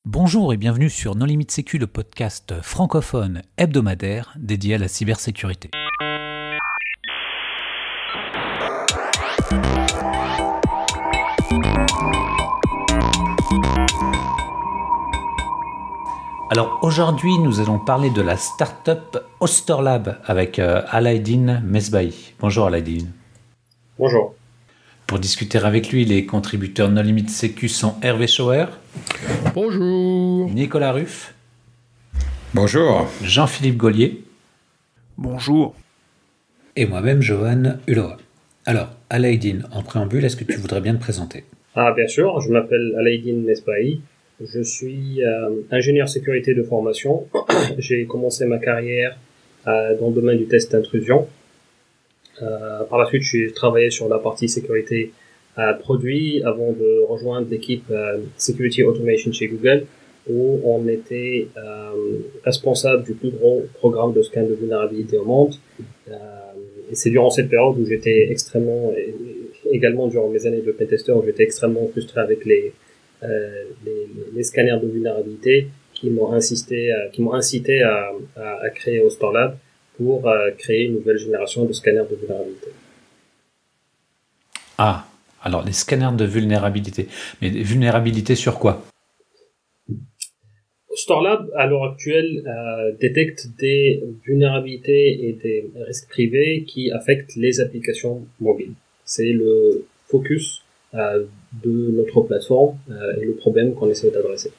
Bonjour et bienvenue sur No Limit Sécu, le podcast francophone hebdomadaire dédié à la cybersécurité. Alors aujourd'hui, nous allons parler de la startup Osterlab avec Alaeddin Mesbahi. Bonjour Alaeddin. Bonjour. Pour discuter avec lui, les contributeurs No Limit Sécu sont Hervé Schauer. Bonjour. Nicolas Ruff. Bonjour. Jean-Philippe Gaulier. Bonjour. Et moi-même, Johan Hulot. Alors, Alaeddin, en préambule, est-ce que tu voudrais bien te présenter ? Bien sûr, je m'appelle Alaeddin Mesbahi. Je suis ingénieur sécurité de formation. J'ai commencé ma carrière dans le domaine du test d'intrusion. Par la suite, j'ai travaillé sur la partie sécurité produit avant de rejoindre l'équipe Security Automation chez Google, où on était responsable du plus gros programme de scan de vulnérabilité au monde. Et c'est durant cette période où j'étais également durant mes années de pentester, où j'étais extrêmement frustré avec les scanners de vulnérabilité qui m'ont incité à créer Osterlab pour créer une nouvelle génération de scanners de vulnérabilité. Ah, alors les scanners de vulnérabilité. Mais des vulnérabilités sur quoi ? Osterlab, à l'heure actuelle, détecte des vulnérabilités et des risques privés qui affectent les applications mobiles. C'est le focus de notre plateforme et le problème qu'on essaie d'adresser.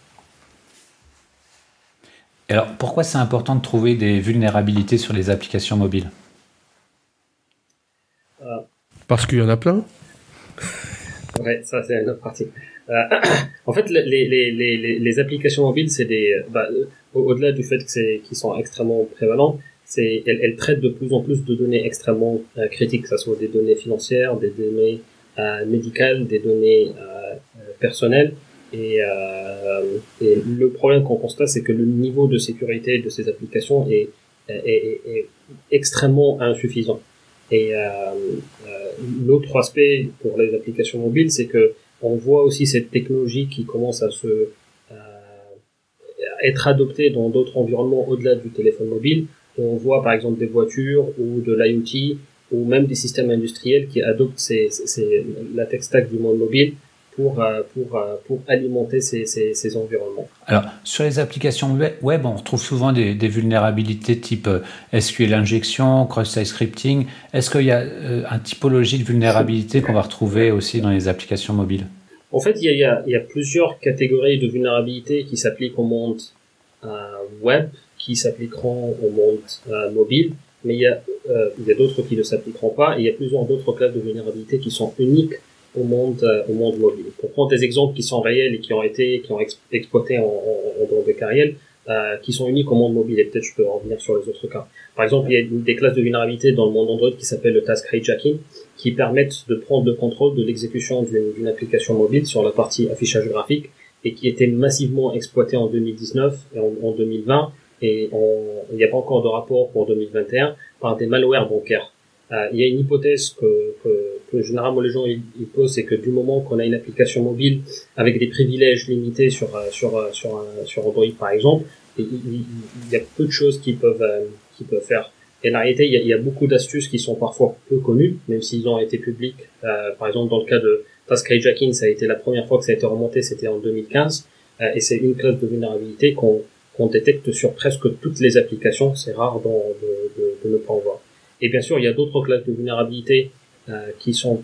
Alors, pourquoi c'est important de trouver des vulnérabilités sur les applications mobiles ? Parce qu'il y en a plein. Ouais, ça c'est une autre partie. En fait, les applications mobiles, c'est au-delà du fait qu'ils sont extrêmement prévalents, elles traitent de plus en plus de données extrêmement critiques, que ce soit des données financières, des données médicales, des données personnelles. Et le problème qu'on constate, c'est que le niveau de sécurité de ces applications est extrêmement insuffisant. Et l'autre aspect pour les applications mobiles, c'est que on voit aussi cette technologie qui commence à être adoptée dans d'autres environnements au-delà du téléphone mobile. On voit par exemple des voitures ou de l'IoT ou même des systèmes industriels qui adoptent la tech stack du monde mobile pour alimenter ces environnements. Alors, sur les applications web, on retrouve souvent des vulnérabilités type SQL injection, cross-site scripting. Est-ce qu'il y a une typologie de vulnérabilité qu'on va retrouver aussi dans les applications mobiles ? En fait, il y a plusieurs catégories de vulnérabilités qui s'appliquent au monde web, qui s'appliqueront au monde mobile, mais il y a d'autres qui ne s'appliqueront pas, et il y a plusieurs d'autres classes de vulnérabilités qui sont uniques au monde mobile. Pour prendre des exemples qui sont réels et qui ont exploités en dehors de carrière, qui sont uniques au monde mobile, et peut-être je peux revenir sur les autres cas. Par exemple, il y a des classes de vulnérabilité dans le monde Android qui s'appellent le task hijacking, qui permettent de prendre le contrôle de l'exécution d'une application mobile sur la partie affichage graphique, et qui étaient massivement exploitées en 2019 et en 2020, et il n'y a pas encore de rapport pour 2021, par des malwares bancaires. Il y a une hypothèse que généralement les gens ils posent, c'est que du moment qu'on a une application mobile avec des privilèges limités sur Android par exemple, il y a peu de choses qui peuvent faire. Et en réalité, il y a beaucoup d'astuces qui sont parfois peu connues, même s'ils ont été publics. Par exemple, dans le cas de task hijacking, ça a été la première fois que ça a été remonté, c'était en 2015, et c'est une classe de vulnérabilité qu'on détecte sur presque toutes les applications. C'est rare de ne pas en voir. Et bien sûr, il y a d'autres classes de vulnérabilité qui sont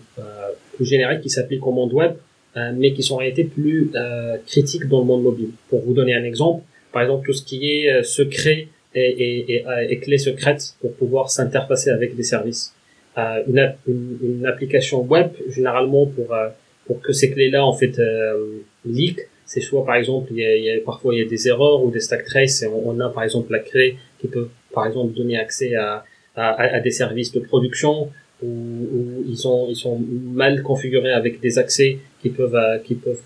plus génériques, qui s'appliquent au monde web, mais qui sont en réalité plus critiques dans le monde mobile. Pour vous donner un exemple, par exemple, tout ce qui est secret et clés secrètes pour pouvoir s'interfacer avec des services. Une application web, généralement, pour que ces clés-là, en fait, leak, c'est soit, par exemple, parfois il y a des erreurs ou des stack traces, et on a, par exemple, la clé qui peut, par exemple, donner accès à des services de production, où ils sont mal configurés avec des accès qui peuvent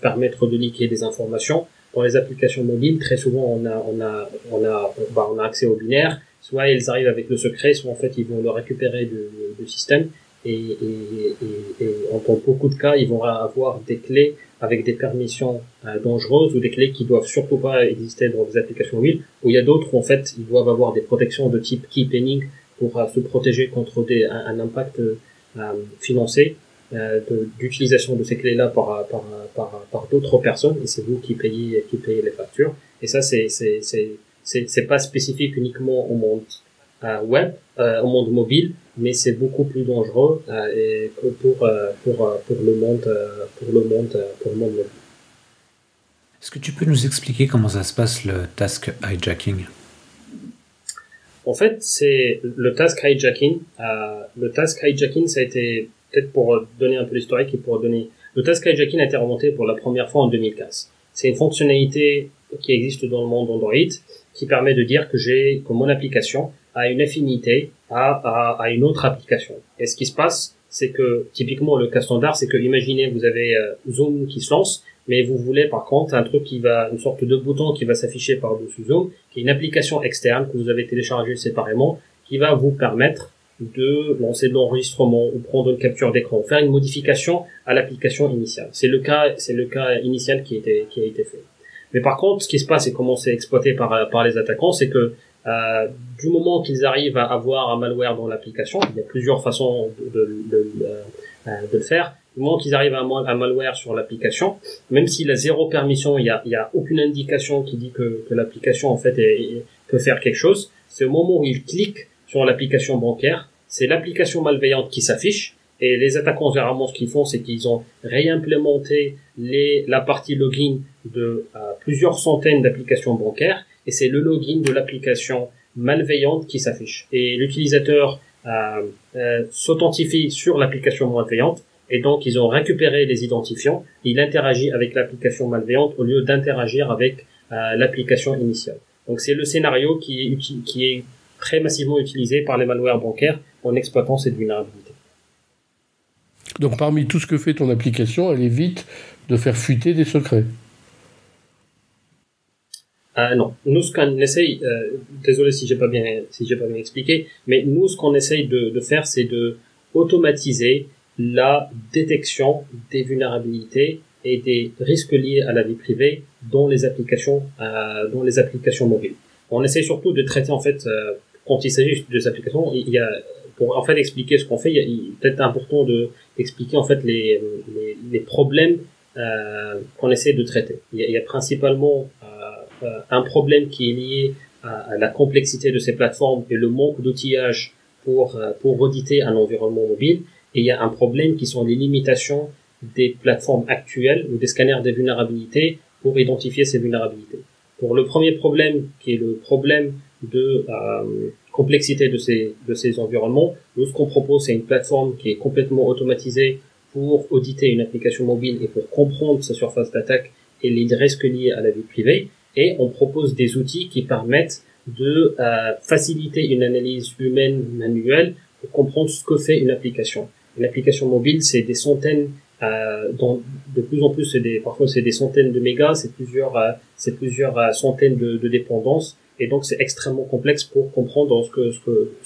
permettre de leaker des informations. Dans les applications mobiles, très souvent on a accès au binaire. Soit ils arrivent avec le secret, soit en fait ils vont le récupérer du système, et dans beaucoup de cas ils vont avoir des clés avec des permissions dangereuses ou des clés qui doivent surtout pas exister dans des applications mobiles, où il y a d'autres où en fait ils doivent avoir des protections de type key penning pour se protéger contre un impact financier d'utilisation de ces clés-là par d'autres personnes, et c'est vous qui payez les factures. Et ça c'est pas spécifique uniquement au monde web, au monde mobile, mais c'est beaucoup plus dangereux et pour le monde mobile. Est-ce que tu peux nous expliquer comment ça se passe le task hijacking? En fait, c'est le task hijacking. Le task hijacking, ça a été, peut-être pour donner un peu l'historique et pour donner, le task hijacking a été remonté pour la première fois en 2015. C'est une fonctionnalité qui existe dans le monde Android qui permet de dire que mon application a une affinité à une autre application. Et ce qui se passe, c'est que, typiquement, le cas standard, c'est que, imaginez, vous avez Zoom qui se lance, mais vous voulez, par contre, une sorte de bouton qui va s'afficher par-dessus Zoom, qui est une application externe que vous avez téléchargée séparément, qui va vous permettre de lancer de l'enregistrement ou prendre une capture d'écran, faire une modification à l'application initiale. C'est le cas initial qui a été fait. Mais par contre, ce qui se passe et comment c'est exploité par les attaquants, c'est que du moment qu'ils arrivent à avoir un malware dans l'application, il y a plusieurs façons de le faire. Du moment qu'ils arrivent à un malware sur l'application, même s'il a zéro permission, il y a aucune indication qui dit que l'application en fait peut faire quelque chose. C'est au moment où ils cliquent sur l'application bancaire, c'est l'application malveillante qui s'affiche. Et les attaquants, généralement, ce qu'ils font, c'est qu'ils ont réimplémenté la partie login de plusieurs centaines d'applications bancaires, et c'est le login de l'application malveillante qui s'affiche. Et l'utilisateur s'authentifie sur l'application malveillante, et donc ils ont récupéré les identifiants, et il interagit avec l'application malveillante au lieu d'interagir avec l'application initiale. Donc c'est le scénario qui est très massivement utilisé par les malwares bancaires en exploitant cette vulnérabilité. Donc parmi tout ce que fait ton application, elle évite de faire fuiter des secrets. Non. Nous, ce qu'on essaye, désolé si j'ai pas bien expliqué, mais nous, ce qu'on essaye de faire, c'est de automatiser la détection des vulnérabilités et des risques liés à la vie privée dans les applications mobiles. On essaye surtout de traiter, en fait, quand il s'agit des applications, pour en fait expliquer ce qu'on fait, il est peut-être important d'expliquer en fait les problèmes qu'on essaie de traiter. Il y a principalement un problème qui est lié à la complexité de ces plateformes et le manque d'outillage pour auditer un environnement mobile. Et il y a un problème qui sont les limitations des plateformes actuelles ou des scanners des vulnérabilités pour identifier ces vulnérabilités. Pour le premier problème, qui est le problème de complexité de ces environnements, nous, ce qu'on propose, c'est une plateforme qui est complètement automatisée pour auditer une application mobile et pour comprendre sa surface d'attaque et les risques liés à la vie privée. Et on propose des outils qui permettent de faciliter une analyse humaine manuelle pour comprendre ce que fait une application. Une application mobile, c'est des centaines, de plus en plus, parfois c'est des centaines de mégas, c'est plusieurs centaines de dépendances, et donc c'est extrêmement complexe pour comprendre ce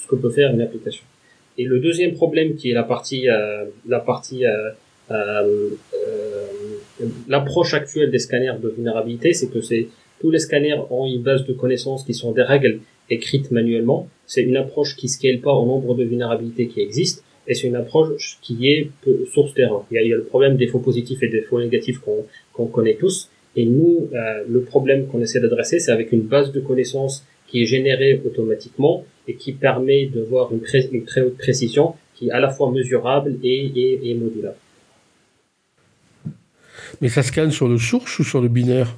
que peut faire une application. Et le deuxième problème, qui est l'approche actuelle des scanners de vulnérabilité, c'est que tous les scanners ont une base de connaissances qui sont des règles écrites manuellement. C'est une approche qui scale pas au nombre de vulnérabilités qui existent, et c'est une approche qui est source d'erreur. Il y a le problème des faux positifs et des faux négatifs qu'on connaît tous. Et nous, le problème qu'on essaie d'adresser, c'est avec une base de connaissances qui est générée automatiquement et qui permet de voir une très haute précision, qui est à la fois mesurable et modulable. Mais ça scanne sur le source ou sur le binaire?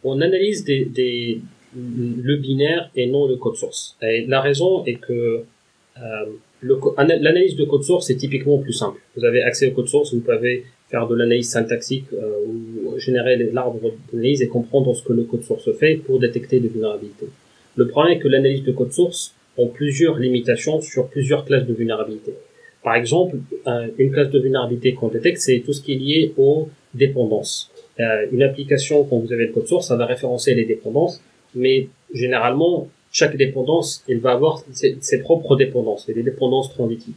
On analyse le binaire et non le code source. Et la raison est que l'analyse de code source est typiquement plus simple. Vous avez accès au code source, vous pouvez faire de l'analyse syntaxique ou générer l'arbre d'analyse et comprendre ce que le code source fait pour détecter des vulnérabilités. Le problème est que l'analyse de code source a plusieurs limitations sur plusieurs classes de vulnérabilité. Par exemple, une classe de vulnérabilité qu'on détecte, c'est tout ce qui est lié aux dépendances. Une application, quand vous avez le code source, ça va référencer les dépendances, mais généralement, chaque dépendance, elle va avoir ses propres dépendances, et des dépendances transitives.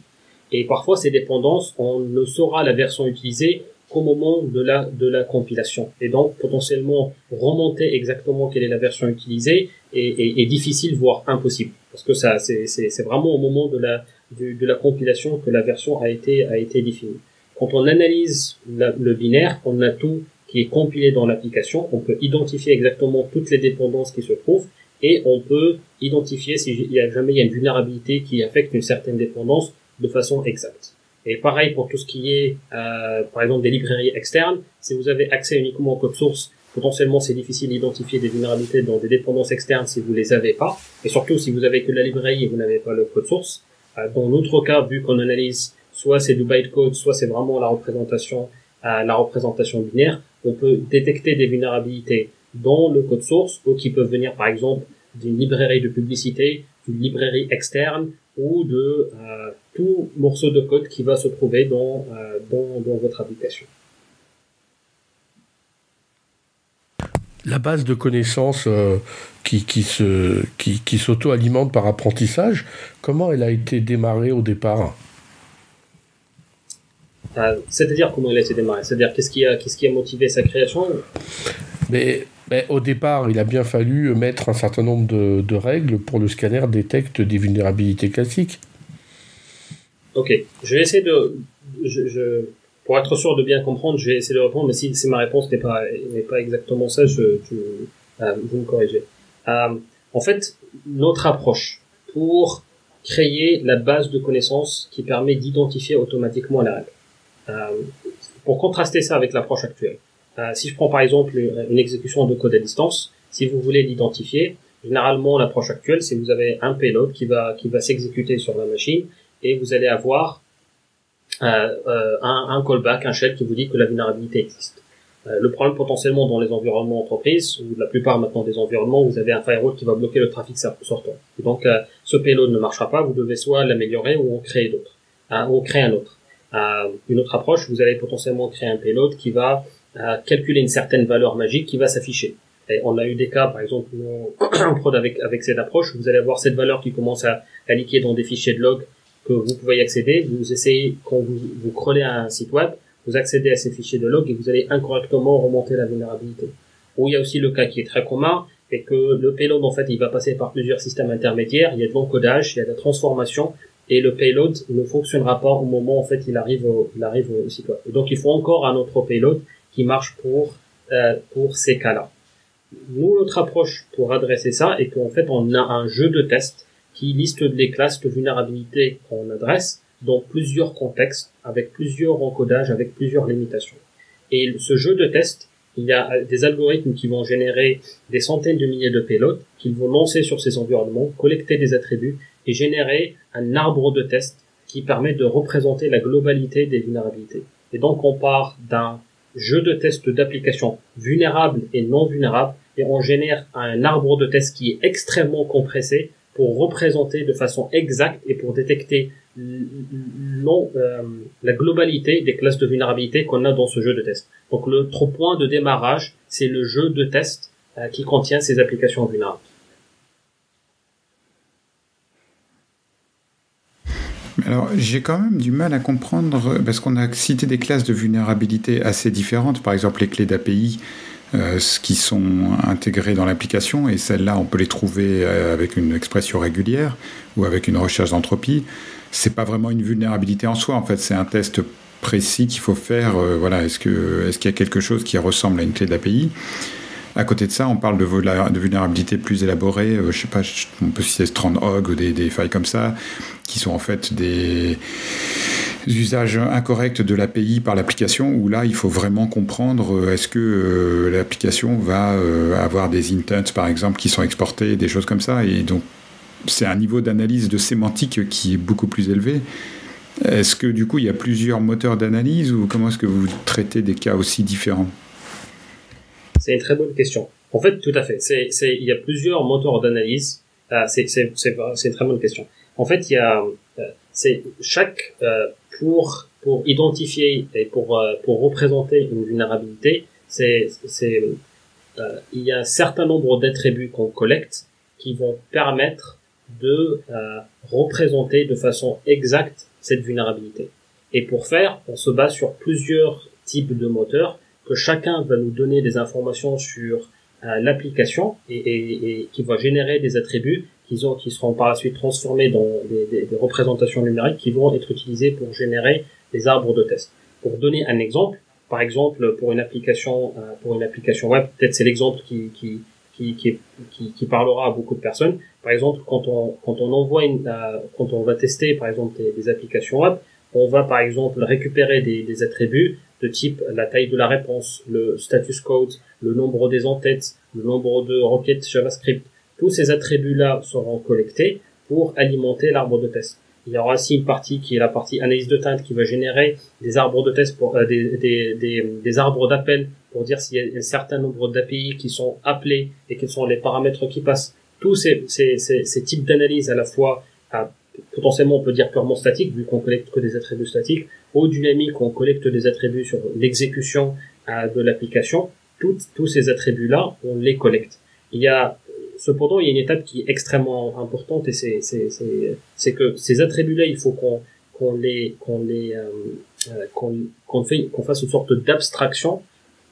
Et parfois, ces dépendances, on ne saura la version utilisée qu'au moment de la compilation. Et donc, potentiellement, remonter exactement quelle est la version utilisée est difficile, voire impossible. Parce que ça, c'est vraiment au moment de la compilation que la version a été définie. Quand on analyse le binaire, on a tout qui est compilé dans l'application. On peut identifier exactement toutes les dépendances qui se trouvent et on peut identifier si jamais il y a une vulnérabilité qui affecte une certaine dépendance de façon exacte. Et pareil pour tout ce qui est, par exemple, des librairies externes. Si vous avez accès uniquement au code source, potentiellement c'est difficile d'identifier des vulnérabilités dans des dépendances externes si vous les avez pas. Et surtout si vous avez que la librairie et vous n'avez pas le code source. Dans notre cas, vu qu'on analyse soit c'est du bytecode, soit c'est vraiment la représentation binaire, on peut détecter des vulnérabilités dans le code source ou qui peuvent venir par exemple d'une librairie de publicité, d'une librairie externe ou de tout morceau de code qui va se trouver dans votre application. La base de connaissances qui s'auto-alimente par apprentissage, comment elle a été démarrée au départ? C'est-à-dire comment elle a été démarrée? C'est-à-dire qu'est-ce qui a motivé sa création? Mais au départ, il a bien fallu mettre un certain nombre de règles pour le scanner détecte des vulnérabilités classiques. Ok, je vais essayer pour être sûr de bien comprendre, je vais essayer de répondre, mais si ma réponse n'est pas exactement ça, vous me corrigez. En fait, notre approche pour créer la base de connaissances qui permet d'identifier automatiquement la règle. Pour contraster ça avec l'approche actuelle, si je prends par exemple une exécution de code à distance, si vous voulez l'identifier, généralement l'approche actuelle, c'est que vous avez un payload qui va s'exécuter sur la machine et vous allez avoir un callback, un shell qui vous dit que la vulnérabilité existe. Le problème potentiellement dans les environnements entreprises, ou la plupart maintenant des environnements, vous avez un firewall qui va bloquer le trafic sortant. Et donc ce payload ne marchera pas, vous devez soit l'améliorer ou en créer d'autres, ou créer un autre. Une autre approche, vous allez potentiellement créer un payload qui va calculer une certaine valeur magique qui va s'afficher. Et on a eu des cas, par exemple, en prod avec cette approche, vous allez avoir cette valeur qui commence à liquer dans des fichiers de log que vous pouvez y accéder. Vous essayez, quand vous crawlez un site web, vous accédez à ces fichiers de log et vous allez incorrectement remonter la vulnérabilité. Ou il y a aussi le cas qui est très commun, c'est que le payload, en fait, il va passer par plusieurs systèmes intermédiaires, il y a de l'encodage, il y a de la transformation, et le payload ne fonctionnera pas au moment, en fait, il arrive au site web. Et donc, il faut encore un autre payload qui marche pour ces cas-là. Nous, notre approche pour adresser ça est qu'en fait, on a un jeu de test qui liste les classes de vulnérabilité qu'on adresse dans plusieurs contextes, avec plusieurs encodages, avec plusieurs limitations. Et ce jeu de test, il y a des algorithmes qui vont générer des centaines de milliers de payloads qu'ils vont lancer sur ces environnements, collecter des attributs et générer un arbre de test qui permet de représenter la globalité des vulnérabilités. Et donc, on part d'un jeu de test d'applications vulnérables et non vulnérables et on génère un arbre de test qui est extrêmement compressé pour représenter de façon exacte et pour détecter la globalité des classes de vulnérabilité qu'on a dans ce jeu de test. Donc notre point de démarrage, c'est le jeu de test qui contient ces applications vulnérables. Alors, j'ai quand même du mal à comprendre, parce qu'on a cité des classes de vulnérabilité assez différentes, par exemple les clés d'API, qui sont intégrées dans l'application, et celles-là, on peut les trouver avec une expression régulière ou avec une recherche d'entropie. C'est pas vraiment une vulnérabilité en soi, en fait, c'est un test précis qu'il faut faire. Voilà, est-ce qu'il y a quelque chose qui ressemble à une clé d'API? À côté de ça, on parle de vulnérabilités plus élaborées, je sais pas, on peut citer Strandhog ou des failles comme ça, qui sont en fait des usages incorrects de l'API par l'application, où là, il faut vraiment comprendre est-ce que l'application va avoir des intents, par exemple, qui sont exportés, des choses comme ça. Et donc, c'est un niveau d'analyse de sémantique qui est beaucoup plus élevé. Est-ce que, du coup, il y a plusieurs moteurs d'analyse, ou comment est-ce que vous traitez des cas aussi différents ? C'est une très bonne question. En fait, tout à fait. Il y a plusieurs moteurs d'analyse. C'est une très bonne question. En fait, il y a, pour identifier et pour représenter une vulnérabilité, il y a un certain nombre d'attributs qu'on collecte qui vont permettre de représenter de façon exacte cette vulnérabilité. Et pour faire, on se base sur plusieurs types de moteurs, que chacun va nous donner des informations sur l'application et qui va générer des attributs qui seront par la suite transformés dans des représentations numériques qui vont être utilisées pour générer des arbres de test. Pour donner un exemple, par exemple pour une application web, peut-être c'est l'exemple qui parlera à beaucoup de personnes. Par exemple, quand on va tester par exemple des applications web, on va par exemple récupérer des attributs de type la taille de la réponse, le status code, le nombre des en-têtes, le nombre de requêtes JavaScript. Tous ces attributs-là seront collectés pour alimenter l'arbre de test. Il y aura aussi une partie qui est la partie analyse de teinte qui va générer des arbres de test pour des arbres d'appel pour dire s'il y a un certain nombre d'API qui sont appelés et quels sont les paramètres qui passent. Tous ces types d'analyse à la fois potentiellement on peut dire purement statique vu qu'on collecte que des attributs statiques, ou dynamique où on collecte des attributs sur l'exécution de l'application. Tous ces attributs-là, on les collecte. Cependant, il y a une étape qui est extrêmement importante et c'est que ces attributs-là, il faut qu'on fasse une sorte d'abstraction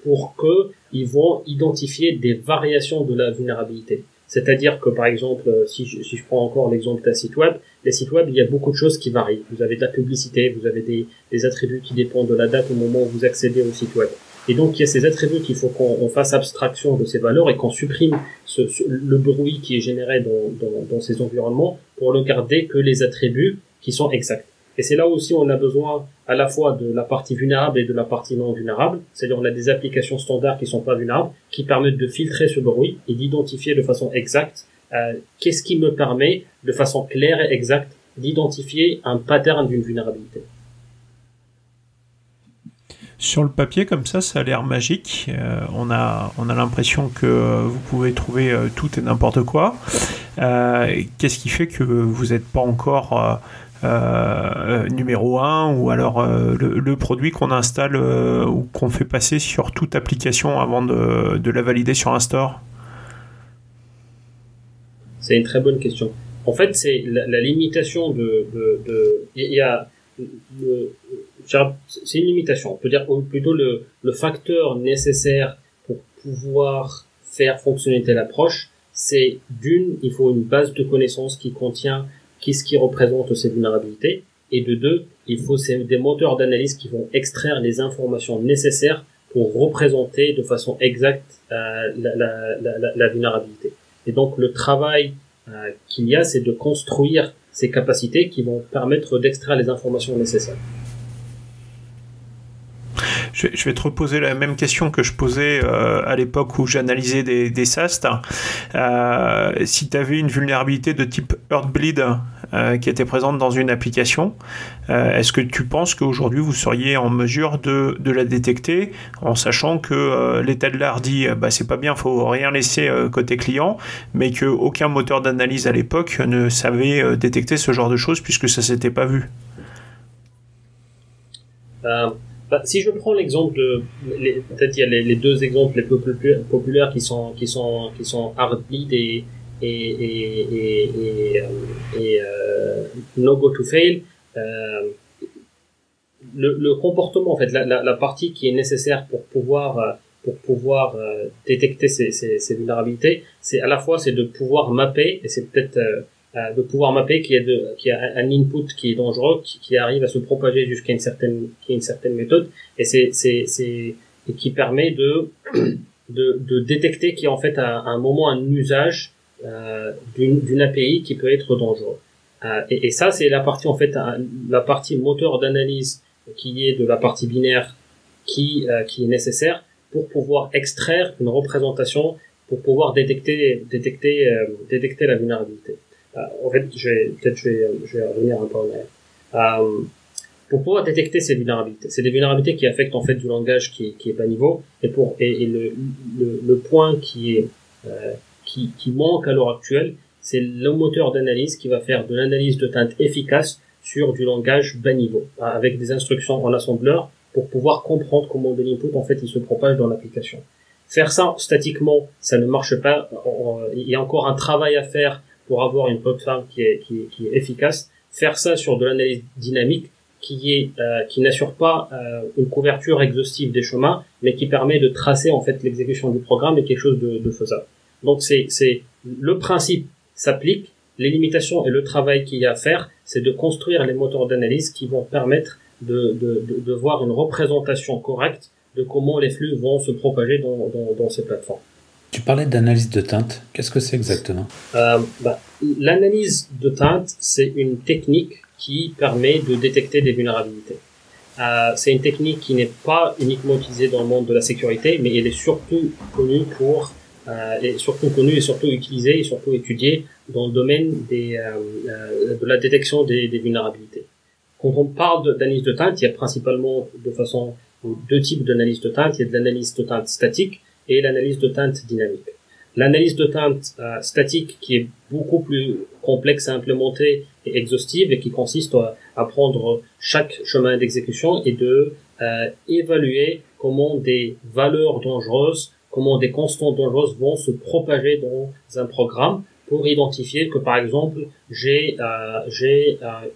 pour que ils vont identifier des variations de la vulnérabilité. C'est-à-dire que, par exemple, si je prends encore l'exemple d'un site web, les sites web, il y a beaucoup de choses qui varient. Vous avez de la publicité, vous avez des attributs qui dépendent de la date au moment où vous accédez au site web. Et donc, il y a ces attributs qu'il faut qu'on fasse abstraction de ces valeurs et qu'on supprime le bruit qui est généré dans ces environnements pour ne garder que les attributs qui sont exacts. Et c'est là aussi où on a besoin à la fois de la partie vulnérable et de la partie non vulnérable. C'est-à-dire on a des applications standards qui sont pas vulnérables, qui permettent de filtrer ce bruit et d'identifier de façon exacte qu'est-ce qui me permet de façon claire et exacte d'identifier un pattern d'une vulnérabilité. Sur le papier, comme ça a l'air magique. On a l'impression que vous pouvez trouver tout et n'importe quoi. Qu'est-ce qui fait que vous n'êtes pas encore numéro 1 ou alors le produit qu'on installe ou qu'on fait passer sur toute application avant de la valider sur un store? C'est une très bonne question. En fait, c'est la limitation c'est une limitation. On peut dire plutôt le facteur nécessaire pour pouvoir faire fonctionner telle approche, c'est il faut une base de connaissances qui contient qu'est-ce qui représente ces vulnérabilités, et de deux, il faut des moteurs d'analyse qui vont extraire les informations nécessaires pour représenter de façon exacte la vulnérabilité. Et donc le travail qu'il y a, c'est de construire ces capacités qui vont permettre d'extraire les informations nécessaires. Je vais te reposer la même question que je posais à l'époque où j'analysais des SAST. Si tu avais une vulnérabilité de type Heartbleed qui était présente dans une application, est-ce que tu penses qu'aujourd'hui vous seriez en mesure de la détecter en sachant que l'état de l'art dit c'est pas bien, faut rien laisser côté client, mais qu'aucun moteur d'analyse à l'époque ne savait détecter ce genre de choses puisque ça s'était pas vu? Si je prends l'exemple peut-être il y a les deux exemples les plus populaires qui sont Heartbleed et No Go to Fail. Le comportement, en fait, la partie qui est nécessaire pour pouvoir détecter ces vulnérabilités, c'est à la fois de pouvoir mapper, et c'est peut-être de pouvoir mapper qu'il y a un input qui est dangereux, qui arrive à se propager jusqu'à une certaine méthode, et et qui permet de détecter qu'il y a en fait à un moment un usage d'une API qui peut être dangereux. Et ça, c'est la partie, en fait, la partie moteur d'analyse qui est de la partie binaire qui est nécessaire pour pouvoir extraire une représentation, pour pouvoir détecter la vulnérabilité. En fait, je vais revenir un peu en arrière. Pour pouvoir détecter ces vulnérabilités, c'est des vulnérabilités qui affectent en fait du langage qui est bas niveau, et le point qui manque à l'heure actuelle, c'est le moteur d'analyse qui va faire de l'analyse de teinte efficace sur du langage bas niveau, avec des instructions en assembleur pour pouvoir comprendre comment de l'input en fait il se propage dans l'application. Faire ça statiquement, ça ne marche pas. Il y a encore un travail à faire pour avoir une plateforme qui est efficace. Faire ça sur de l'analyse dynamique, qui n'assure pas une couverture exhaustive des chemins, mais qui permet de tracer en fait l'exécution du programme et quelque chose de faisable. Donc c'est le principe s'applique, les limitations et le travail qu'il y a à faire, c'est de construire les moteurs d'analyse qui vont permettre de voir une représentation correcte de comment les flux vont se propager dans ces plateformes. Tu parlais d'analyse de teinte. Qu'est-ce que c'est exactement? L'analyse de teinte, c'est une technique qui permet de détecter des vulnérabilités. C'est une technique qui n'est pas uniquement utilisée dans le monde de la sécurité, mais elle est surtout connue et surtout utilisée et surtout étudiée dans le domaine de la détection des vulnérabilités. Quand on parle d'analyse de teinte, il y a principalement deux types d'analyse de teinte. Il y a de l'analyse de teinte statique et l'analyse de teinte dynamique. L'analyse de teinte statique, qui est beaucoup plus complexe à implémenter et exhaustive, et qui consiste à prendre chaque chemin d'exécution et de évaluer comment des valeurs dangereuses, comment des constantes dangereuses vont se propager dans un programme, pour identifier que par exemple j'ai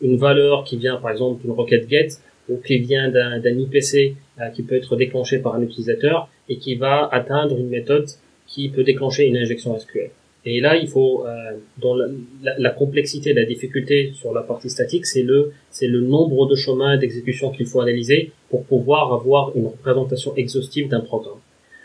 une valeur qui vient par exemple d'une requête GET ou qui vient d'un IPC qui peut être déclenché par un utilisateur et qui va atteindre une méthode qui peut déclencher une injection SQL. Et là, il faut dans la complexité, la difficulté sur la partie statique, c'est le nombre de chemins d'exécution qu'il faut analyser pour pouvoir avoir une représentation exhaustive d'un programme.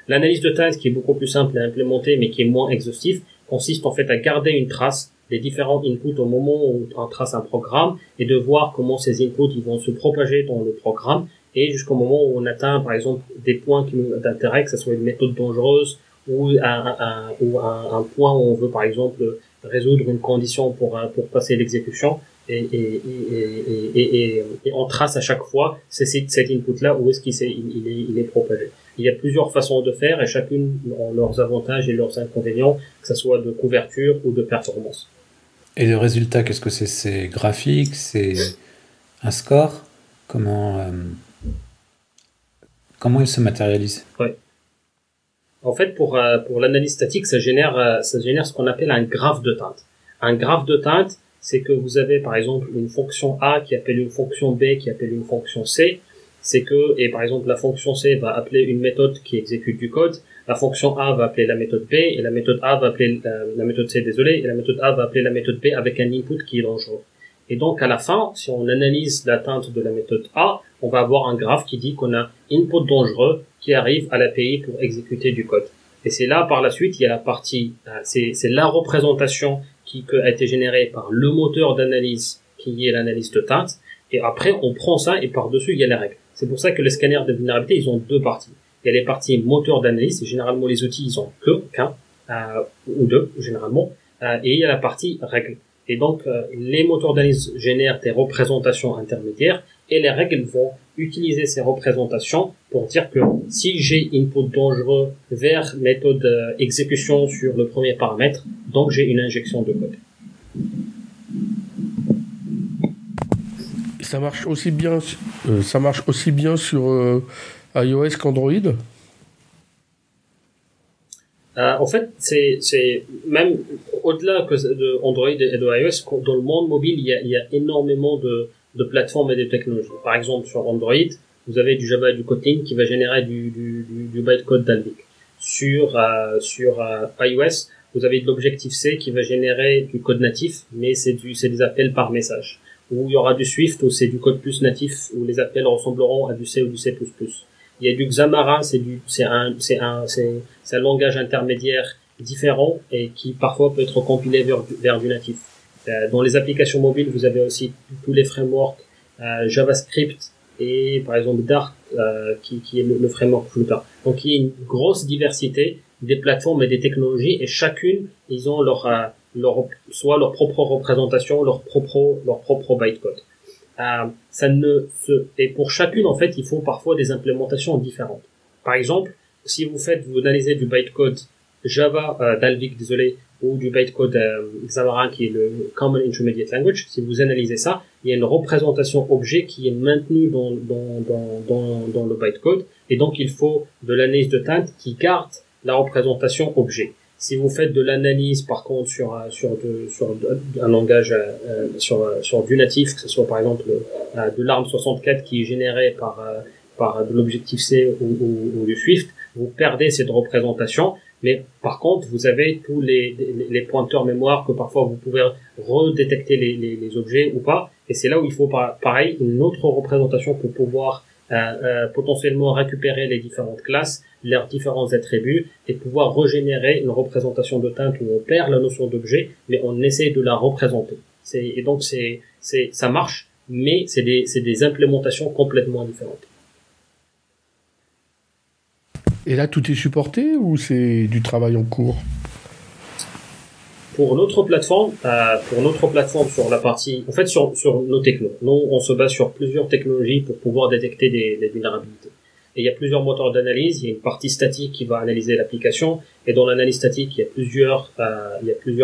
L'analyse de teinte, qui est beaucoup plus simple à implémenter mais qui est moins exhaustive, consiste en fait à garder une trace des différents inputs au moment où on trace un programme et de voir comment ces inputs ils vont se propager dans le programme et jusqu'au moment où on atteint par exemple des points d'intérêt, que ce soit une méthode dangereuse ou un point où on veut par exemple résoudre une condition pour passer l'exécution et on trace à chaque fois cet input là où est-ce il est propagé. Il y a plusieurs façons de faire et chacune ont leurs avantages et leurs inconvénients, que ce soit de couverture ou de performance. Et le résultat, qu'est-ce que c'est? C'est graphique? C'est un score? Comment il se matérialise? Oui. En fait, pour l'analyse statique, ça génère ce qu'on appelle un graphe de teinte. Un graphe de teinte, c'est que vous avez par exemple une fonction A qui appelle une fonction B qui appelle une fonction C. Et par exemple la fonction C va appeler une méthode qui exécute du code, la fonction A va appeler la méthode B, et la méthode A va appeler la méthode C, et la méthode A va appeler la méthode B avec un input qui est dangereux. Et donc à la fin, si on analyse la teinte de la méthode A, on va avoir un graphe qui dit qu'on a input dangereux qui arrive à l'API pour exécuter du code. Et c'est là, par la suite, il y a la partie, c'est la représentation qui a été générée par le moteur d'analyse qui est l'analyse de teinte. Et après, on prend ça et par-dessus, il y a les règles. C'est pour ça que les scanners de vulnérabilité, ils ont deux parties. Il y a les parties moteur d'analyse, et généralement les outils, ils ont qu'un ou deux, généralement. Et il y a la partie règles. Et donc, les moteurs d'analyse génèrent des représentations intermédiaires, et les règles vont utiliser ces représentations pour dire que si j'ai input dangereux vers méthode exécution sur le premier paramètre, donc j'ai une injection de code. Ça marche aussi bien sur iOS qu'Android. En fait, c'est même au-delà de Android et de iOS, dans le monde mobile, il y a énormément de plateformes et de technologies. Par exemple, sur Android, vous avez du Java et du Kotlin qui va générer du bytecode Dalvik. Sur iOS, vous avez de l'Objective-C qui va générer du code natif, mais c'est des appels par message. Ou il y aura du Swift, où c'est du code plus natif, où les appels ressembleront à du C ou du C++. Il y a du Xamarin, c'est un langage intermédiaire différent et qui parfois peut être compilé vers du natif. Dans les applications mobiles, vous avez aussi tous les frameworks JavaScript et par exemple Dart qui est le framework Flutter. Donc il y a une grosse diversité des plateformes et des technologies et chacune ils ont soit leur propre représentation, leur propre bytecode. Et pour chacune en fait il faut parfois des implémentations différentes. Par exemple, si vous analysez du bytecode Java Dalvik ou du bytecode Xamarin qui est le Common Intermediate Language, si vous analysez ça, il y a une représentation objet qui est maintenue dans le bytecode et donc il faut de l'analyse de teinte qui garde la représentation objet. Si vous faites de l'analyse, par contre, sur un langage, sur du natif, que ce soit par exemple de l'ARM64 qui est généré par de l'Objective-C ou du Swift, vous perdez cette représentation. Mais par contre, vous avez tous les pointeurs mémoire que parfois vous pouvez redétecter les objets ou pas. Et c'est là où il faut pareil une autre représentation pour pouvoir potentiellement récupérer les différentes classes, leurs différents attributs et pouvoir régénérer une représentation de teinte où on perd la notion d'objet, mais on essaie de la représenter. Et donc ça marche, mais c'est des implémentations complètement différentes. Et là, tout est supporté ou c'est du travail en cours? Pour notre plateforme sur la partie, en fait, sur nos technos, nous, on se base sur plusieurs technologies pour pouvoir détecter des vulnérabilités. Et il y a plusieurs moteurs d'analyse. Il y a une partie statique qui va analyser l'application. Et dans l'analyse statique, il y a plusieurs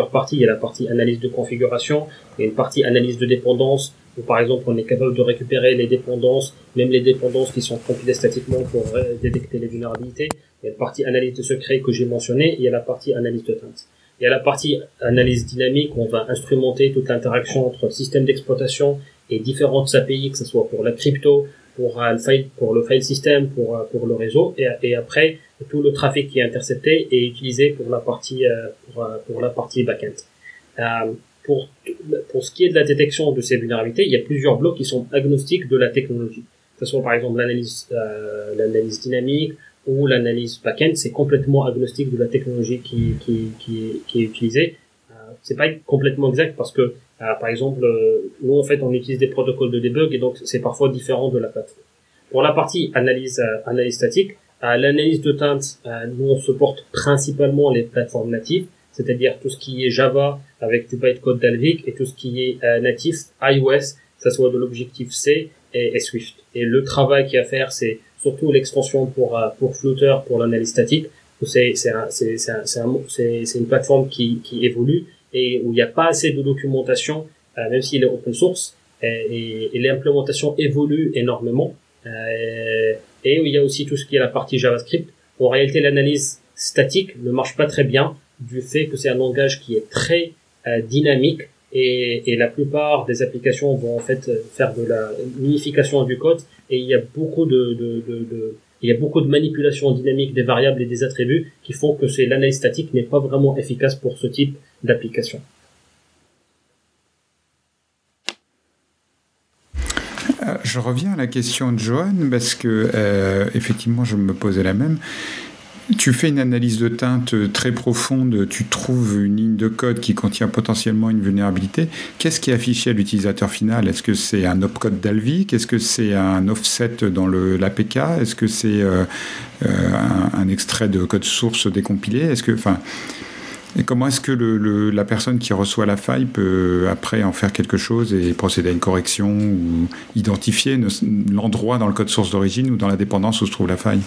parties. Il y a la partie analyse de configuration. Il y a une partie analyse de dépendance, où par exemple, on est capable de récupérer les dépendances, même les dépendances qui sont compilées statiquement pour détecter les vulnérabilités. Il y a une partie analyse de secret que j'ai mentionné. Il y a la partie analyse de teinte. Il y a la partie analyse dynamique où on va instrumenter toute l'interaction entre système d'exploitation et différentes API, que ce soit pour la crypto, pour le file system, pour le réseau, et après tout le trafic qui est intercepté est utilisé pour la partie backend. Pour ce qui est de la détection de ces vulnérabilités, il y a plusieurs blocs qui sont agnostiques de la technologie. Que ce soit par exemple l'analyse dynamique ou l'analyse backend, c'est complètement agnostique de la technologie qui est utilisée. C'est pas complètement exact parce que par exemple, nous en fait on utilise des protocoles de debug et donc c'est parfois différent de la plateforme. Pour la partie analyse statique, l'analyse de teinte, nous on supporte principalement les plateformes natives, c'est-à-dire tout ce qui est Java avec du bytecode Dalvik et tout ce qui est natif iOS, que ce soit de l'Objective-C et Swift. Et le travail qu'il y a à faire, c'est surtout l'extension pour Flutter pour l'analyse statique. C'est une plateforme qui évolue et où il n'y a pas assez de documentation, même s'il est open source, et l'implémentation évolue énormément. Et où il y a aussi tout ce qui est la partie JavaScript. En réalité, l'analyse statique ne marche pas très bien du fait que c'est un langage qui est très dynamique et la plupart des applications vont en fait faire de la unification du code et il y a beaucoup de manipulations dynamiques des variables et des attributs qui font que l'analyse statique n'est pas vraiment efficace pour ce type d'application. Je reviens à la question de Johan parce que effectivement je me posais la même. Tu fais une analyse de teinte très profonde, tu trouves une ligne de code qui contient potentiellement une vulnérabilité. Qu'est-ce qui est affiché à l'utilisateur final? Est-ce que c'est un opcode Dalvik? Est-ce que c'est un offset dans l'APK? Est-ce que c'est un extrait de code source décompilé? Et comment est-ce que la personne qui reçoit la faille peut après en faire quelque chose et procéder à une correction ou identifier l'endroit dans le code source d'origine ou dans la dépendance où se trouve la faille?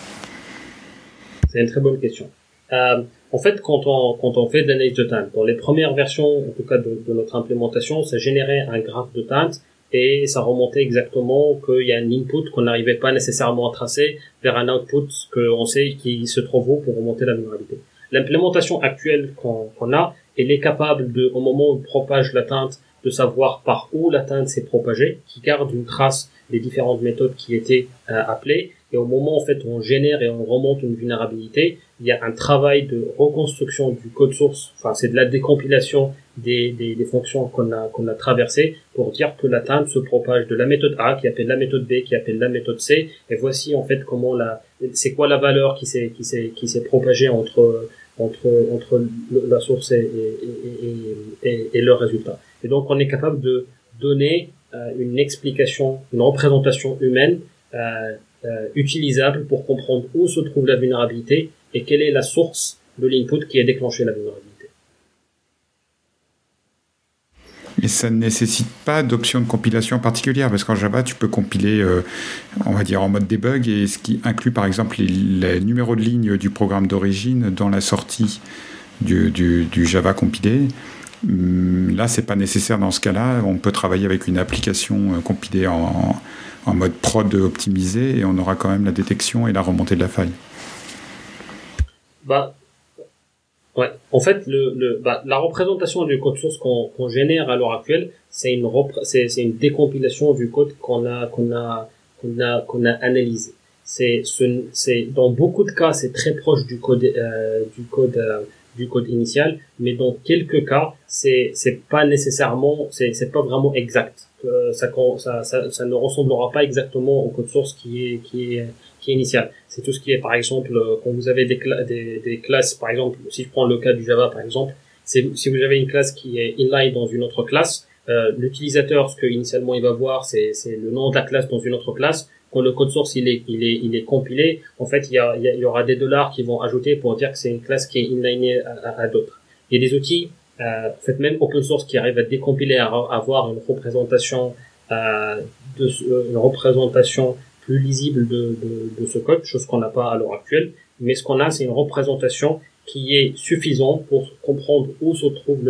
C'est une très bonne question. En fait, quand on fait de l'analyse de teinte, dans les premières versions, en tout cas de notre implémentation, ça générait un graphe de teinte et ça remontait exactement qu'il y a un input qu'on n'arrivait pas nécessairement à tracer vers un output qu'on sait qui se trouve où pour remonter la vulnérabilité. L'implémentation actuelle qu'on a, elle est capable au moment où on propage la teinte, de savoir par où la teinte s'est propagée, qui garde une trace des différentes méthodes qui étaient appelées. Et au moment en fait où on génère et on remonte une vulnérabilité, il y a un travail de reconstruction du code source. Enfin, c'est de la décompilation des fonctions qu'on a traversées pour dire que la teinte se propage de la méthode A qui appelle la méthode B qui appelle la méthode C. Et voici en fait comment c'est quoi la valeur qui s'est propagée entre la source et le résultat. Et donc on est capable de donner une explication, une représentation humaine utilisable pour comprendre où se trouve la vulnérabilité et quelle est la source de l'input qui a déclenché la vulnérabilité. Et ça ne nécessite pas d'option de compilation particulière, parce qu'en Java, tu peux compiler, on va dire, en mode debug, et ce qui inclut par exemple les numéros de ligne du programme d'origine dans la sortie du Java compilé. Là, c'est pas nécessaire dans ce cas-là. On peut travailler avec une application compilée en mode prod optimisé, et on aura quand même la détection et la remontée de la faille. Ouais. En fait, la représentation du code source qu'on génère à l'heure actuelle, c'est une décompilation du code qu'on a analysé. Dans beaucoup de cas, c'est très proche du code initial, mais dans quelques cas, c'est pas nécessairement, c'est pas vraiment exact. Ça ne ressemblera pas exactement au code source qui est initial. C'est tout ce qui est, par exemple, quand vous avez des classes, par exemple, si je prends le cas du Java, par exemple, si vous avez une classe qui est inline dans une autre classe, l'utilisateur, ce que initialement il va voir, c'est le nom de la classe dans une autre classe. Quand le code source il est compilé, en fait, il y aura des dollars qui vont ajouter pour dire que c'est une classe qui est inlinée à d'autres. Il y a des outils, en fait, même open source qui arrivent à décompiler, à avoir une représentation plus lisible de ce code, chose qu'on n'a pas à l'heure actuelle. Mais ce qu'on a, c'est une représentation qui est suffisante pour comprendre où se trouve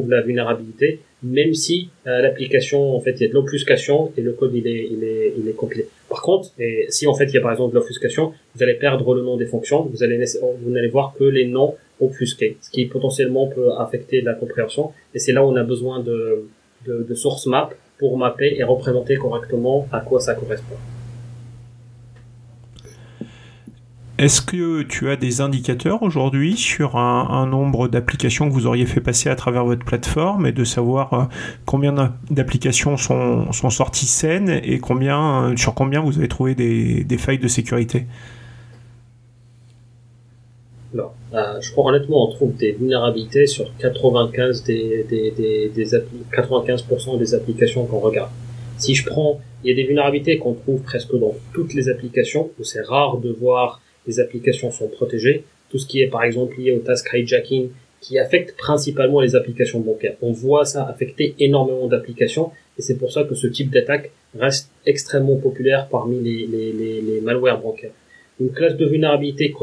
la vulnérabilité, même si l'application, en fait, il y a de l'obfuscation et le code il est compilé. Par contre, si en fait il y a par exemple de l'obfuscation, vous allez perdre le nom des fonctions, vous n'allez voir que les noms obfusqués, ce qui potentiellement peut affecter la compréhension. Et c'est là où on a besoin de source map pour mapper et représenter correctement à quoi ça correspond. Est-ce que tu as des indicateurs aujourd'hui sur un nombre d'applications que vous auriez fait passer à travers votre plateforme et de savoir combien d'applications sont sorties saines et sur combien vous avez trouvé des failles de sécurité? Non. Je crois honnêtement on trouve des vulnérabilités sur 95% des applications qu'on regarde. Si je prends, il y a des vulnérabilités qu'on trouve presque dans toutes les applications, où c'est rare de voir les applications sont protégées. Tout ce qui est par exemple lié au task hijacking, qui affecte principalement les applications bancaires. On voit ça affecter énormément d'applications, et c'est pour ça que ce type d'attaque reste extrêmement populaire parmi les malwares bancaires. Une classe de vulnérabilité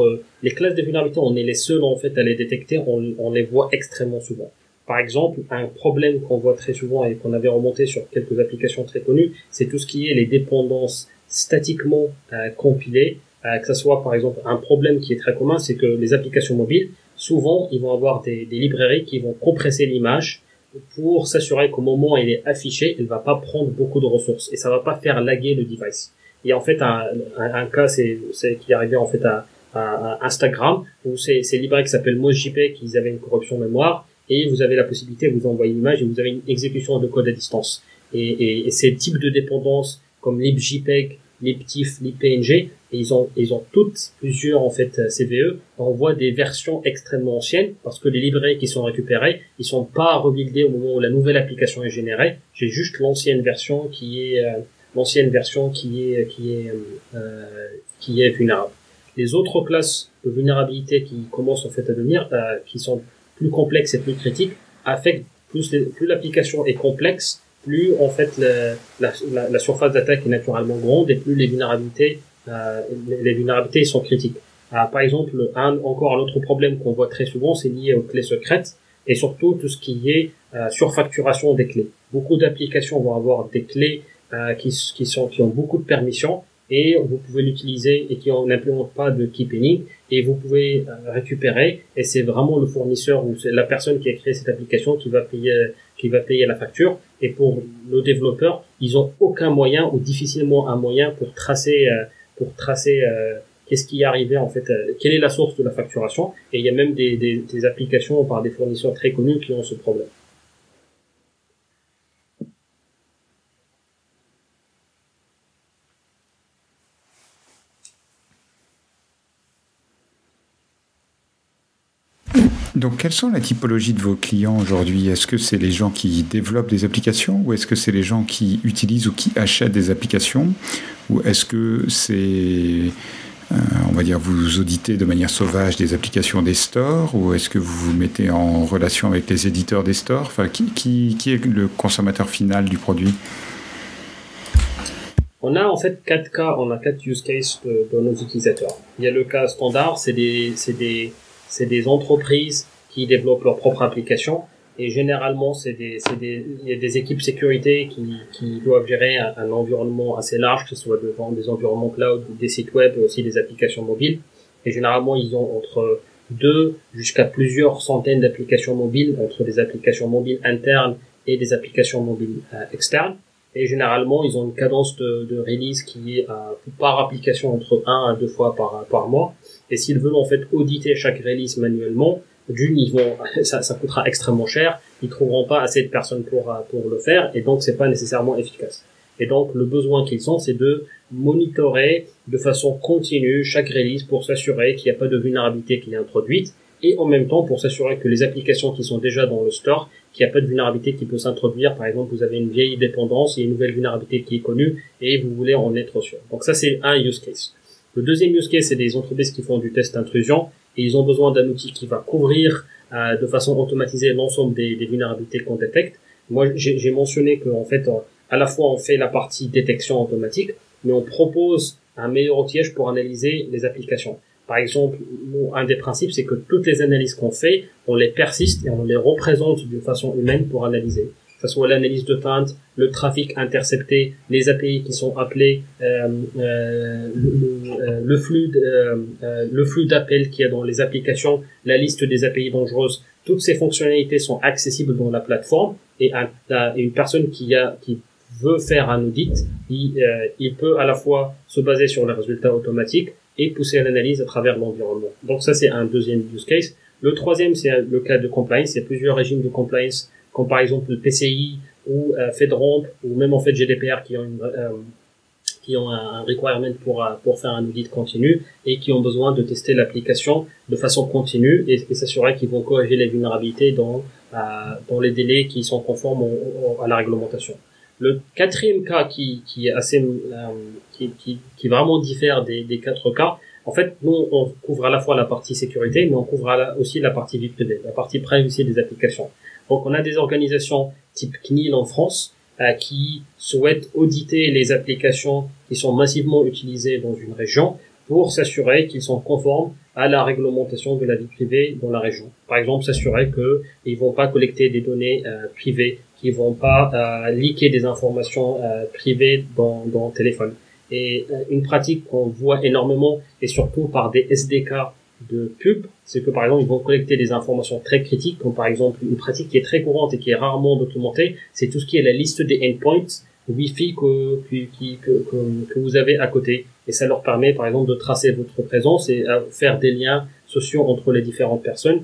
les classes de vulnérabilité, on est les seuls en fait à les détecter, on les voit extrêmement souvent. Par exemple, un problème qu'on voit très souvent et qu'on avait remonté sur quelques applications très connues, c'est tout ce qui est les dépendances statiquement compilées, que ça soit par exemple un problème qui est très commun, c'est que les applications mobiles, souvent ils vont avoir des librairies qui vont compresser l'image pour s'assurer qu'au moment où elle est affichée, elle va pas prendre beaucoup de ressources et ça va pas faire laguer le device. Il y a en fait un cas c'est qui est arrivé en fait à Instagram, où c'est librairie qui s'appelle MozJPEG, ils avaient une corruption mémoire, et vous avez la possibilité de vous envoyer une image et vous avez une exécution de code à distance. Et ces types de dépendances, comme libjpeg, libtif, libpng, ils ont toutes plusieurs, en fait, CVE. On voit des versions extrêmement anciennes, parce que les librairies qui sont récupérées, ils sont pas rebuildés au moment où la nouvelle application est générée. J'ai juste l'ancienne version qui est vulnérable. Les autres classes de vulnérabilité qui commencent en fait à devenir, qui sont plus complexes et plus critiques, affectent plus l'application est complexe, plus en fait la surface d'attaque est naturellement grande et plus les vulnérabilités sont critiques. Par exemple, encore un autre problème qu'on voit très souvent, c'est lié aux clés secrètes et surtout tout ce qui est surfacturation des clés. Beaucoup d'applications vont avoir des clés qui ont beaucoup de permissions et vous pouvez l'utiliser et qui n'implémente pas de key pinning et vous pouvez récupérer et c'est vraiment le fournisseur ou c'est la personne qui a créé cette application qui va payer la facture. Et pour nos développeurs, ils ont aucun moyen ou difficilement un moyen pour tracer qu'est-ce qui est arrivé en fait, quelle est la source de la facturation. Et il y a même des applications par des fournisseurs très connus qui ont ce problème. Donc, quelles sont la typologie de vos clients aujourd'hui? Est-ce que c'est les gens qui développent des applications ou est-ce que c'est les gens qui utilisent ou qui achètent des applications? Ou est-ce que c'est, on va dire, vous auditez de manière sauvage des applications des stores ou est-ce que vous vous mettez en relation avec les éditeurs des stores? Enfin, qui est le consommateur final du produit? On a en fait 4 cas, on a 4 use cases de nos utilisateurs. Il y a le cas standard, c'est des entreprises qui développent leur propre application et généralement il y a des équipes sécurité qui doivent gérer un environnement assez large, que ce soit des environnements cloud ou des sites web et aussi des applications mobiles. Et généralement ils ont entre 2 jusqu'à plusieurs centaines d'applications mobiles, entre des applications mobiles internes et des applications mobiles externes. Et généralement, ils ont une cadence de release qui est par application entre 1 à 2 fois par mois. Et s'ils veulent en fait auditer chaque release manuellement, ça coûtera extrêmement cher. Ils trouveront pas assez de personnes pour le faire, et donc c'est pas nécessairement efficace. Et donc le besoin qu'ils ont, c'est de monitorer de façon continue chaque release pour s'assurer qu'il n'y a pas de vulnérabilité qui est introduite, et en même temps pour s'assurer que les applications qui sont déjà dans le store, qu'il n'y a pas de vulnérabilité qui peut s'introduire. Par exemple, vous avez une vieille dépendance et une nouvelle vulnérabilité qui est connue et vous voulez en être sûr. Donc ça, c'est un use case. Le deuxième use case, c'est des entreprises qui font du test d'intrusion et ils ont besoin d'un outil qui va couvrir de façon automatisée l'ensemble des vulnérabilités qu'on détecte. Moi, j'ai mentionné qu'en fait, à la fois on fait la partie détection automatique, mais on propose un meilleur outillage pour analyser les applications. Par exemple, un des principes, c'est que toutes les analyses qu'on fait, on les persiste et on les représente d'une façon humaine pour analyser. Que ce soit l'analyse de feinte, le trafic intercepté, les API qui sont appelés, le flux d'appels qu'il y a dans les applications, la liste des API dangereuses. Toutes ces fonctionnalités sont accessibles dans la plateforme et une personne qui veut faire un audit, il peut à la fois se baser sur les résultats automatiques et pousser l'analyse à travers l'environnement. Donc ça, c'est un deuxième use case. Le troisième, c'est le cas de compliance. Il y a plusieurs régimes de compliance, comme par exemple le PCI ou FedRAMP ou même en fait GDPR qui ont un requirement pour faire un audit continu et qui ont besoin de tester l'application de façon continue et s'assurer qu'ils vont corriger les vulnérabilités dans les délais qui sont conformes à la réglementation. Le quatrième cas qui est assez qui vraiment diffère des quatre cas. En fait, nous on couvre à la fois la partie sécurité, mais on couvre aussi la partie vie privée, la partie privacy des applications. Donc on a des organisations type CNIL en France qui souhaitent auditer les applications qui sont massivement utilisées dans une région pour s'assurer qu'ils sont conformes à la réglementation de la vie privée dans la région. Par exemple, s'assurer qu'ils vont pas collecter des données privées, qu'ils vont pas leaker des informations privées dans le téléphone. Et une pratique qu'on voit énormément, et surtout par des SDK de pub, c'est que par exemple ils vont collecter des informations très critiques, comme par exemple une pratique qui est très courante et qui est rarement documentée, c'est tout ce qui est la liste des endpoints Wi-Fi que vous avez à côté. Et ça leur permet par exemple de tracer votre présence et faire des liens sociaux entre les différentes personnes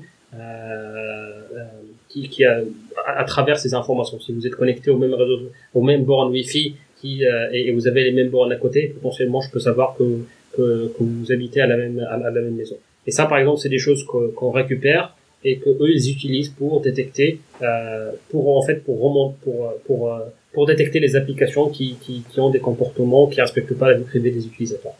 à travers ces informations. Si vous êtes connecté au même réseau, aux mêmes bornes Wi-Fi et vous avez les mêmes bornes à côté, potentiellement je peux savoir que vous habitez à la même maison. Et ça, par exemple, c'est des choses qu'on récupère et que eux ils utilisent pour détecter, pour détecter les applications qui ont des comportements qui respectent pas la vie privée des utilisateurs.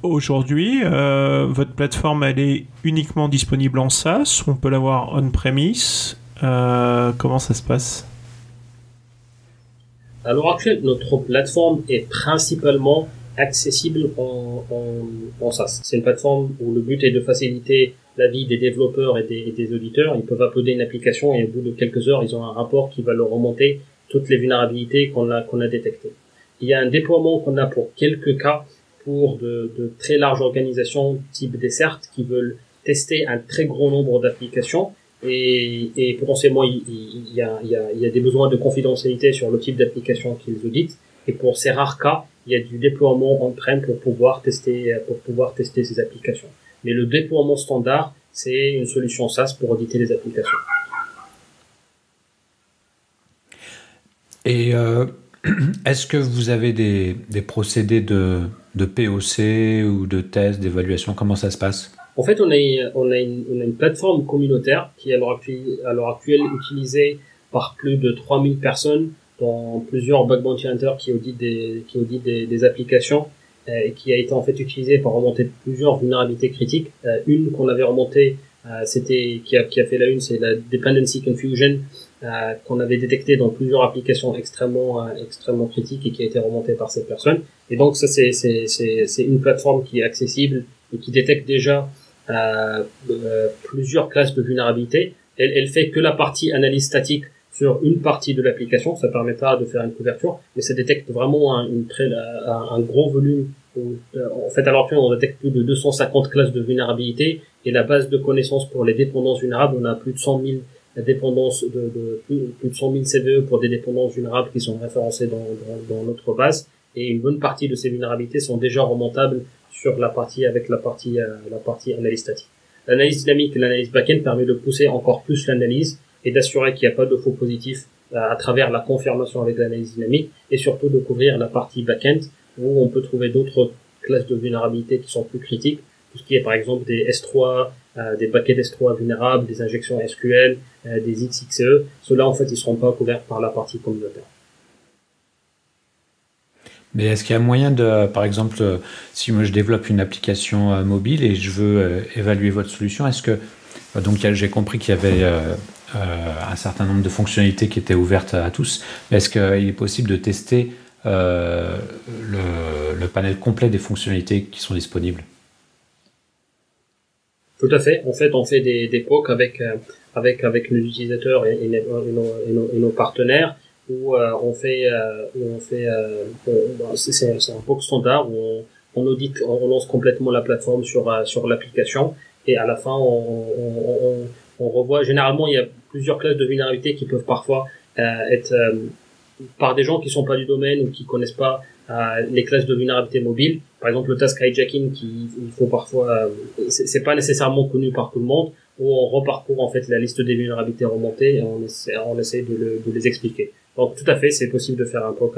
Aujourd'hui, votre plateforme elle est uniquement disponible en SaaS, on peut l'avoir on-premise. Comment ça se passe ? À l'heure actuelle, notre plateforme est principalement accessible en SaaS. C'est une plateforme où le but est de faciliter la vie des développeurs et des auditeurs. Ils peuvent uploader une application et au bout de quelques heures, ils ont un rapport qui va leur remonter toutes les vulnérabilités qu'on a détectées. Il y a un déploiement qu'on a pour quelques cas pour de très larges organisations type Desert qui veulent tester un très gros nombre d'applications et potentiellement il y a des besoins de confidentialité sur le type d'application qu'ils auditent. Et pour ces rares cas, il y a du déploiement on-prem pour pouvoir tester ces applications. Mais le déploiement standard, c'est une solution SaaS pour auditer les applications. Et est-ce que vous avez des procédés de POC ou de tests, d'évaluation? Comment ça se passe? En fait, on a une plateforme communautaire qui est à l'heure actuelle utilisée par plus de 3000 personnes dans plusieurs bug bounty hunters qui auditent des applications et qui a été en fait utilisée pour remonter plusieurs vulnérabilités critiques. Une qu'on avait remontée, qui a fait la une, c'est la dependency confusion qu'on avait détectée dans plusieurs applications extrêmement critiques et qui a été remontée par cette personne. Et donc ça c'est une plateforme qui est accessible et qui détecte déjà plusieurs classes de vulnérabilité. Elle fait que la partie analyse statique sur une partie de l'application, ça permet pas de faire une couverture, mais ça détecte vraiment un gros volume En fait, à l'heure actuelle, on détecte plus de 250 classes de vulnérabilité, et la base de connaissances pour les dépendances vulnérables, on a plus de 100 000 dépendances plus de 100 000 CVE pour des dépendances vulnérables qui sont référencées dans notre base, et une bonne partie de ces vulnérabilités sont déjà remontables sur la partie analyse statique. L'analyse dynamique et l'analyse back-end permet de pousser encore plus l'analyse et d'assurer qu'il n'y a pas de faux positifs à travers la confirmation avec l'analyse dynamique, et surtout de couvrir la partie back-end où on peut trouver d'autres classes de vulnérabilité qui sont plus critiques, tout ce qui est par exemple des S3, des paquets S3 vulnérables, des injections SQL, des XXE. Ceux-là, en fait, ils seront pas couverts par la partie communautaire. Mais est-ce qu'il y a moyen de, par exemple, si moi je développe une application mobile et je veux évaluer votre solution, est-ce que, donc j'ai compris qu'il y avait un certain nombre de fonctionnalités qui étaient ouvertes à tous, mais est-ce qu'il est possible de tester le panel complet des fonctionnalités qui sont disponibles? Tout à fait. En fait, on fait des POC avec nos utilisateurs et nos partenaires, où c'est un POC standard où on audite, on lance complètement la plateforme sur l'application, et à la fin on revoit. Généralement, il y a plusieurs classes de vulnérabilité qui peuvent parfois être par des gens qui sont pas du domaine ou qui connaissent pas les classes de vulnérabilité mobile. Par exemple, le task hijacking, il faut parfois, c'est pas nécessairement connu par tout le monde, où on reparcourt en fait la liste des vulnérabilités remontées et on essaie de les expliquer. Donc tout à fait, c'est possible de faire un POC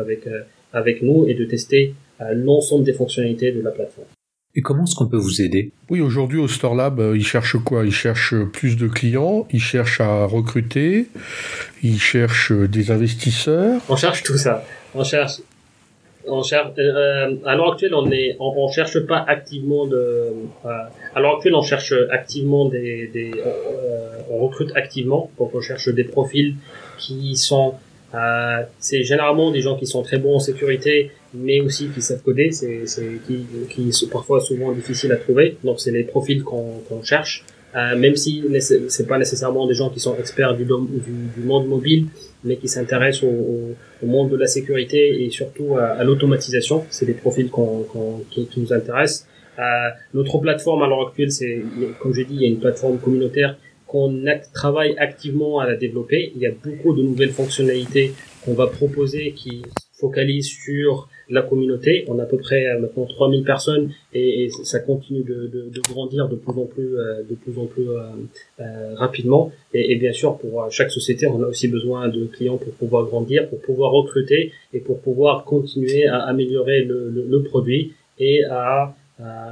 avec nous et de tester l'ensemble des fonctionnalités de la plateforme. Et comment est-ce qu'on peut vous aider? Oui, aujourd'hui au Store Lab, ils cherchent quoi? Ils cherchent plus de clients, ils cherchent à recruter, ils cherchent des investisseurs. On cherche tout ça. On cherche. À l'heure actuelle, on cherche pas activement à l'heure actuelle, on cherche activement on recrute activement. Donc on cherche des profils qui sont c'est généralement des gens qui sont très bons en sécurité, mais aussi qui savent coder. Qui sont parfois souvent difficiles à trouver. Donc c'est les profils qu'on cherche, même si c'est pas nécessairement des gens qui sont experts du monde mobile, mais qui s'intéressent au monde de la sécurité et surtout à l'automatisation. C'est des profils qui nous intéressent. Notre plateforme à l'heure actuelle, comme j'ai dit, il y a une plateforme communautaire qu'on travaille activement à la développer. Il y a beaucoup de nouvelles fonctionnalités qu'on va proposer qui focalisent sur la communauté. On a à peu près maintenant 3000 personnes et ça continue de grandir de plus en plus rapidement. Et bien sûr, pour chaque société, on a aussi besoin de clients pour pouvoir grandir, pour pouvoir recruter et pour pouvoir continuer à améliorer le produit et à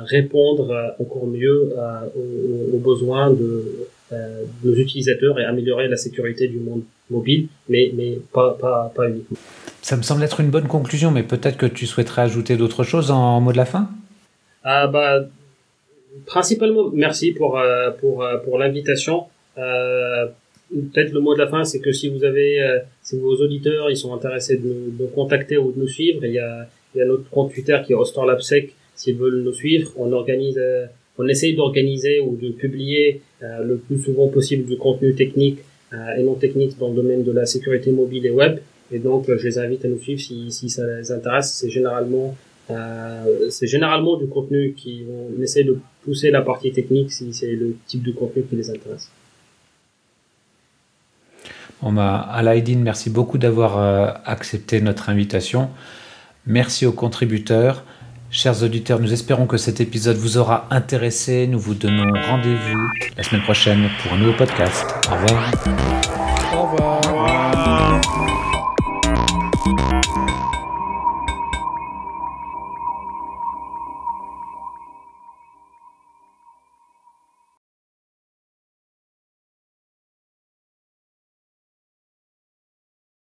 répondre encore mieux aux besoins de nos utilisateurs et améliorer la sécurité du monde mobile, mais pas uniquement. Ça me semble être une bonne conclusion, mais peut-être que tu souhaiterais ajouter d'autres choses en mot de la fin? Principalement, merci pour l'invitation. Peut-être le mot de la fin, c'est que si vos auditeurs ils sont intéressés de nous contacter ou de nous suivre, il y a notre compte Twitter qui est @storelabsec. S'ils veulent nous suivre, on essaye d'organiser ou de publier le plus souvent possible du contenu technique et non technique dans le domaine de la sécurité mobile et web. Et donc, je les invite à nous suivre si ça les intéresse. C'est généralement du contenu on essaie de pousser la partie technique si c'est le type de contenu qui les intéresse. Bon, Alaïdine, merci beaucoup d'avoir accepté notre invitation. Merci aux contributeurs. Chers auditeurs, nous espérons que cet épisode vous aura intéressé. Nous vous donnons rendez-vous la semaine prochaine pour un nouveau podcast. Au revoir.